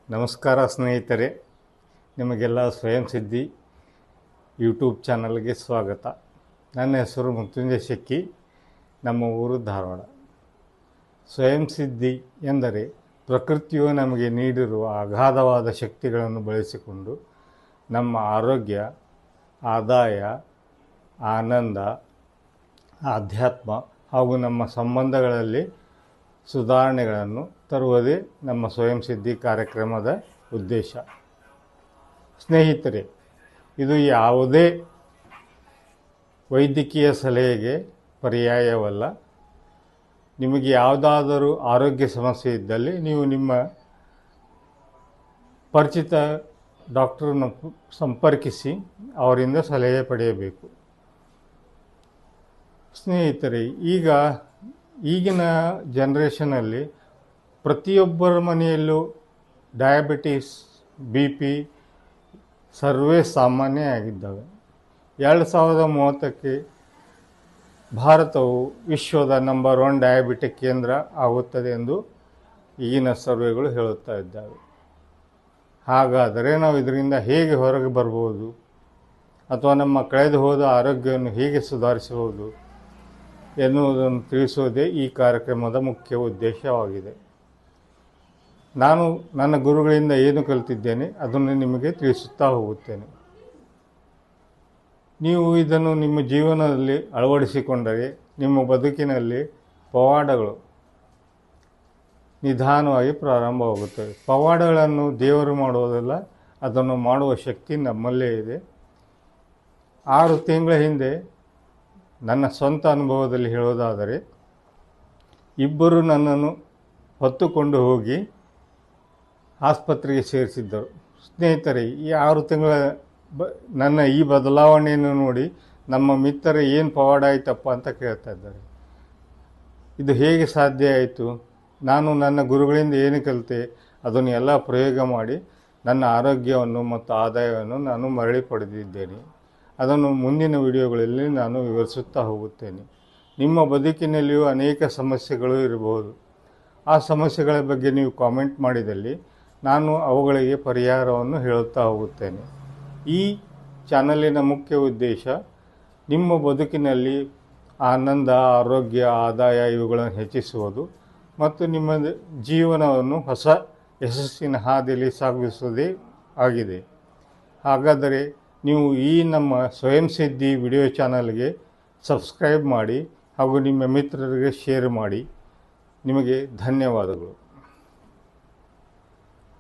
ನಮಸ್ಕಾರ ಸ್ನೇಹಿತರೆ, ನಿಮಗೆಲ್ಲ ಸ್ವಯಂ ಸಿದ್ಧಿ ಯೂಟ್ಯೂಬ್ ಚಾನಲ್ಗೆ ಸ್ವಾಗತ. ನನ್ನ ಹೆಸರು ಮೃತ್ಯುಂಜಯ ಶೆಕ್ಕಿ, ನಮ್ಮ ಊರು ಧಾರವಾಡ. ಸ್ವಯಂ ಸಿದ್ಧಿ ಎಂದರೆ ಪ್ರಕೃತಿಯು ನಮಗೆ ನೀಡಿರುವ ಅಗಾಧವಾದ ಶಕ್ತಿಗಳನ್ನು ಬಳಸಿಕೊಂಡು ನಮ್ಮ ಆರೋಗ್ಯ, ಆದಾಯ, ಆನಂದ, ಆಧ್ಯಾತ್ಮ ಹಾಗೂ ನಮ್ಮ ಸಂಬಂಧಗಳಲ್ಲಿ ಸುಧಾರಣೆಗಳನ್ನು ತರುವುದೇ ನಮ್ಮ ಸ್ವಯಂ ಸಿದ್ಧಿ ಕಾರ್ಯಕ್ರಮದ ಉದ್ದೇಶ. ಸ್ನೇಹಿತರೆ, ಇದು ಯಾವುದೇ ವೈದ್ಯಕೀಯ ಸಲಹೆಗೆ ಪರ್ಯಾಯವಲ್ಲ. ನಿಮಗೆ ಯಾವುದಾದರೂ ಆರೋಗ್ಯ ಸಮಸ್ಯೆ ಇದ್ದಲ್ಲಿ ನೀವು ನಿಮ್ಮ ಪರಿಚಿತ ಡಾಕ್ಟರನ್ನು ಸಂಪರ್ಕಿಸಿ ಅವರಿಂದ ಸಲಹೆ ಪಡೆಯಬೇಕು. ಸ್ನೇಹಿತರೆ, ಈಗಿನ ಜನ್ರೇಷನಲ್ಲಿ ಪ್ರತಿಯೊಬ್ಬರ ಮನೆಯಲ್ಲೂ ಡಯಾಬಿಟೀಸ್, BP ಸರ್ವೇ ಸಾಮಾನ್ಯ ಆಗಿದ್ದಾವೆ. 2030ಕ್ಕೆ ಭಾರತವು ವಿಶ್ವದ ನಂಬರ್ 1 ಡಯಾಬಿಟಿಕ್ ಕೇಂದ್ರ ಆಗುತ್ತದೆ ಎಂದು ಈಗಿನ ಸರ್ವೆಗಳು ಹೇಳುತ್ತಾ ಇದ್ದಾವೆ. ಹಾಗಾದರೆ ನಾವು ಇದರಿಂದ ಹೇಗೆ ಹೊರಗೆ ಬರ್ಬೋದು ಅಥವಾ ನಮ್ಮ ಕಳೆದು ಹೋದ ಆರೋಗ್ಯವನ್ನು ಹೇಗೆ ಸುಧಾರಿಸಬಹುದು ಎನ್ನುವುದನ್ನು ತಿಳಿಸುವುದೇ ಈ ಕಾರ್ಯಕ್ರಮದ ಮುಖ್ಯ ಉದ್ದೇಶವಾಗಿದೆ. ನಾನು ನನ್ನ ಗುರುಗಳಿಂದ ಏನು ಕಲಿತಿದ್ದೇನೆ ಅದನ್ನು ನಿಮಗೆ ತಿಳಿಸುತ್ತಾ ಹೋಗುತ್ತೇನೆ. ನೀವು ಇದನ್ನು ನಿಮ್ಮ ಜೀವನದಲ್ಲಿ ಅಳವಡಿಸಿಕೊಂಡರೆ ನಿಮ್ಮ ಬದುಕಿನಲ್ಲಿ ಪವಾಡಗಳು ನಿಧಾನವಾಗಿ ಪ್ರಾರಂಭವಾಗುತ್ತವೆ. ಪವಾಡಗಳನ್ನು ದೇವರು ಮಾಡುವುದಲ್ಲ, ಅದನ್ನು ಮಾಡುವ ಶಕ್ತಿ ನಮ್ಮಲ್ಲೇ ಇದೆ. 6 ತಿಂಗಳ ಹಿಂದೆ ನನ್ನ ಸ್ವಂತ ಅನುಭವದಲ್ಲಿ ಹೇಳೋದಾದರೆ, ಇಬ್ಬರು ನನ್ನನ್ನು ಹೊತ್ತುಕೊಂಡು ಹೋಗಿ ಆಸ್ಪತ್ರೆಗೆ ಸೇರಿಸಿದ್ದರು. ಸ್ನೇಹಿತರೆ, ಈ 6 ತಿಂಗಳ ನನ್ನ ಈ ಬದಲಾವಣೆಯನ್ನು ನೋಡಿ ನಮ್ಮ ಮಿತ್ರರು ಏನು ಪವಾಡ ಆಯ್ತಪ್ಪ ಅಂತ ಕೇಳ್ತಾ ಇದ್ದಾರೆ. ಇದು ಹೇಗೆ ಸಾಧ್ಯ ಆಯಿತು? ನಾನು ನನ್ನ ಗುರುಗಳಿಂದ ಏನು ಕಲಿತೆ ಅದನ್ನು ಎಲ್ಲ ಪ್ರಯೋಗ ಮಾಡಿ ನನ್ನ ಆರೋಗ್ಯವನ್ನು ಮತ್ತು ಆದಾಯವನ್ನು ನಾನು ಮರಳಿ ಪಡೆದಿದ್ದೇನೆ. ಅದನ್ನು ಮುಂದಿನ ವಿಡಿಯೋಗಳಲ್ಲಿ ನಾನು ವಿವರಿಸುತ್ತಾ ಹೋಗುತ್ತೇನೆ. ನಿಮ್ಮ ಬದುಕಿನಲ್ಲಿಯೂ ಅನೇಕ ಸಮಸ್ಯೆಗಳು ಇರಬಹುದು. ಆ ಸಮಸ್ಯೆಗಳ ಬಗ್ಗೆ ನೀವು ಕಾಮೆಂಟ್ ಮಾಡಿದಲ್ಲಿ ನಾನು ಅವುಗಳಿಗೆ ಪರಿಹಾರವನ್ನು ಹೇಳುತ್ತಾ ಹೋಗುತ್ತೇನೆ. ಈ ಚಾನಲಿನ ಮುಖ್ಯ ಉದ್ದೇಶ ನಿಮ್ಮ ಬದುಕಿನಲ್ಲಿ ಆನಂದ, ಆರೋಗ್ಯ, ಆದಾಯ ಇವುಗಳನ್ನು ಹೆಚ್ಚಿಸುವುದು ಮತ್ತು ನಿಮ್ಮ ಜೀವನವನ್ನು ಹೊಸ ಯಶಸ್ಸಿನ ಹಾದಿಯಲ್ಲಿ ಸಾಗಿಸುವುದೇ ಆಗಿದೆ. ಹಾಗಾದರೆ ನೀವು ಈ ನಮ್ಮ ಸ್ವಯಂ ಸಿದ್ಧಿ ವಿಡಿಯೋ ಚಾನಲ್ಗೆ ಸಬ್ಸ್ಕ್ರೈಬ್ ಮಾಡಿ ಹಾಗೂ ನಿಮ್ಮ ಮಿತ್ರರಿಗೆ ಶೇರ್ ಮಾಡಿ. ನಿಮಗೆ ಧನ್ಯವಾದಗಳು.